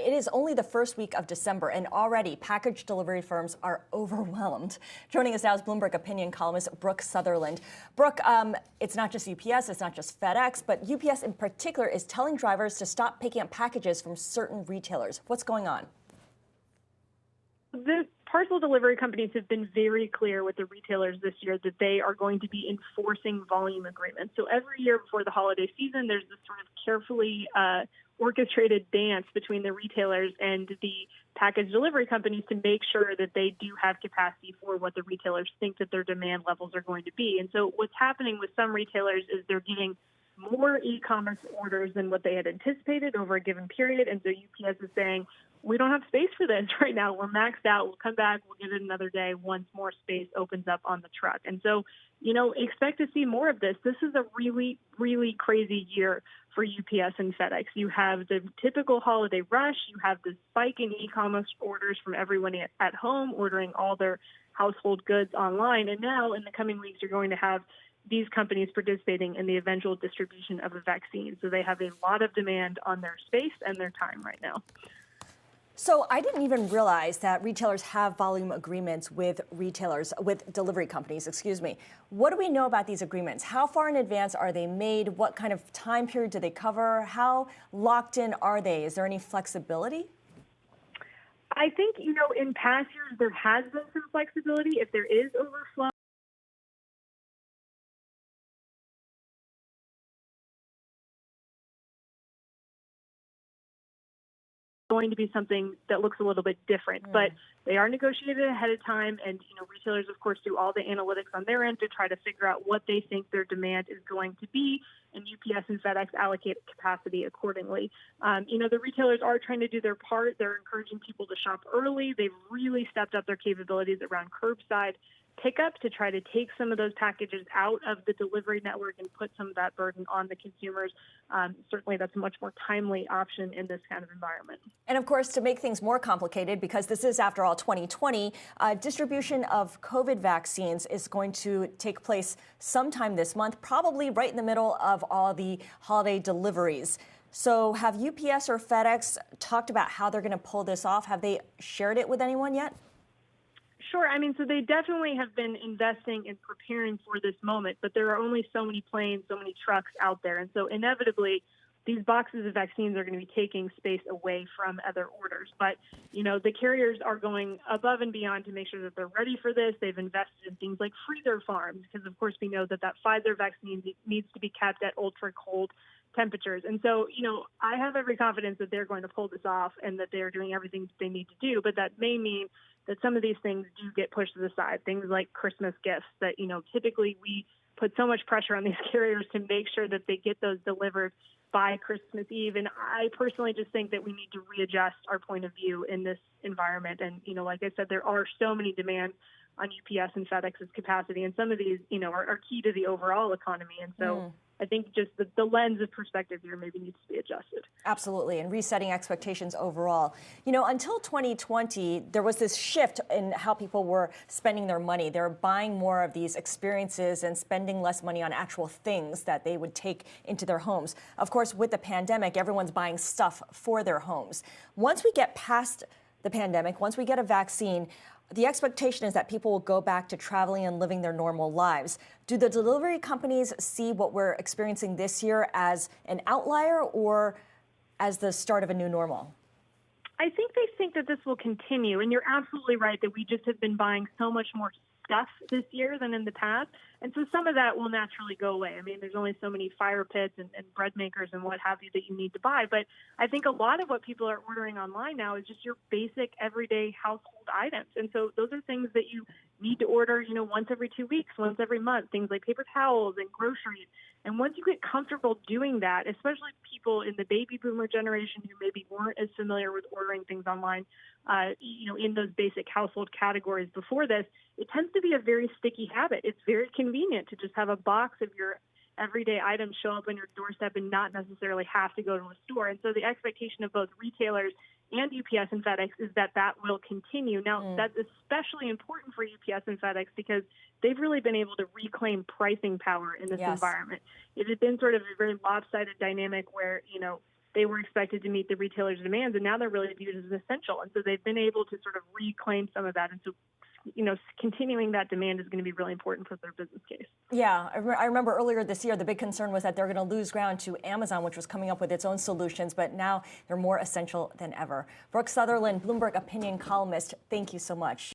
it is only the first week of December, and already package delivery firms are overwhelmed. Joining us now is Bloomberg opinion columnist Brooke Sutherland. Brooke, it's not just UPS, it's not just FedEx, but UPS in particular is telling drivers to stop picking up packages from certain retailers. What's going on? The parcel delivery companies have been very clear with the retailers this year that they are going to be enforcing volume agreements. So every year before the holiday season, there's this sort of carefully orchestrated dance between the retailers and the package delivery companies to make sure that they do have capacity for what the retailers think that their demand levels are going to be. And so what's happening with some retailers is they're getting more e-commerce orders than what they had anticipated over a given period. And so UPS is saying, we don't have space for this right now. We're maxed out. We'll come back. We'll give it another day once more space opens up on the truck. And so, expect to see more of this. This is a really, really crazy year for UPS and FedEx. You have the typical holiday rush. You have the spike in e-commerce orders from everyone at home ordering all their household goods online. And now in the coming weeks, you're going to have these companies participating in the eventual distribution of a vaccine. So they have a lot of demand on their space and their time right now. So I didn't even realize that retailers have volume agreements with delivery companies, What do we know about these agreements? How far in advance are they made? What kind of time period do they cover? How locked in are they? Is there any flexibility? I think, in past years, there has been some flexibility. If there is overflow, going to be something that looks a little bit different, but they are negotiated ahead of time. And, retailers, of course, do all the analytics on their end to try to figure out what they think their demand is going to be. And UPS and FedEx allocate capacity accordingly. The retailers are trying to do their part. They're encouraging people to shop early. They've really stepped up their capabilities around curbside pickup to try to take some of those packages out of the delivery network and put some of that burden on the consumers. Certainly, that's a much more timely option in this kind of environment. And of course, to make things more complicated, because this is, after all, 2020, distribution of COVID vaccines is going to take place sometime this month, probably right in the middle of all the holiday deliveries. So have UPS or FedEx talked about how they're going to pull this off? Have they shared it with anyone yet? Sure. So they definitely have been investing and preparing for this moment, but there are only so many planes, so many trucks out there. And so inevitably, these boxes of vaccines are going to be taking space away from other orders. But, the carriers are going above and beyond to make sure that they're ready for this. They've invested in things like freezer farms, because, of course, we know that Pfizer vaccine needs to be kept at ultra cold temperatures. And so, I have every confidence that they're going to pull this off and that they're doing everything that they need to do. But that may mean that some of these things do get pushed to the side, things like Christmas gifts that, typically we put so much pressure on these carriers to make sure that they get those delivered by Christmas Eve. And I personally just think that we need to readjust our point of view in this environment. And, like I said, there are so many demands on UPS and FedEx's capacity. And some of these, are key to the overall economy. And so I think just the lens of perspective here maybe needs to be adjusted. Absolutely. And resetting expectations overall. Until 2020, there was this shift in how people were spending their money. They were buying more of these experiences and spending less money on actual things that they would take into their homes. Of course, with the pandemic, everyone's buying stuff for their homes. Once we get past the pandemic, once we get a vaccine, the expectation is that people will go back to traveling and living their normal lives. Do the delivery companies see what we're experiencing this year as an outlier or as the start of a new normal? I think they think that this will continue. And you're absolutely right that we just have been buying so much more stuff this year than in the past. And so some of that will naturally go away. There's only so many fire pits and bread makers and what have you that you need to buy. But I think a lot of what people are ordering online now is just your basic everyday household items. And so those are things that you need to order, once every 2 weeks, once every month, things like paper towels and groceries. And once you get comfortable doing that, especially people in the baby boomer generation who maybe weren't as familiar with ordering things online, in those basic household categories before this, it tends to be a very sticky habit. It's very convenient to just have a box of your everyday items show up on your doorstep and not necessarily have to go to a store. And so the expectation of both retailers and UPS and FedEx is that will continue. Now, that's especially important for UPS and FedEx because they've really been able to reclaim pricing power in this environment. It had been sort of a very lopsided dynamic where, they were expected to meet the retailers' demands, and now they're really viewed as essential. And so they've been able to sort of reclaim some of that. And so, continuing that demand is going to be really important for their business case. Yeah, I remember earlier this year, the big concern was that they're going to lose ground to Amazon, which was coming up with its own solutions, but now they're more essential than ever. Brooke Sutherland, Bloomberg opinion columnist, thank you so much.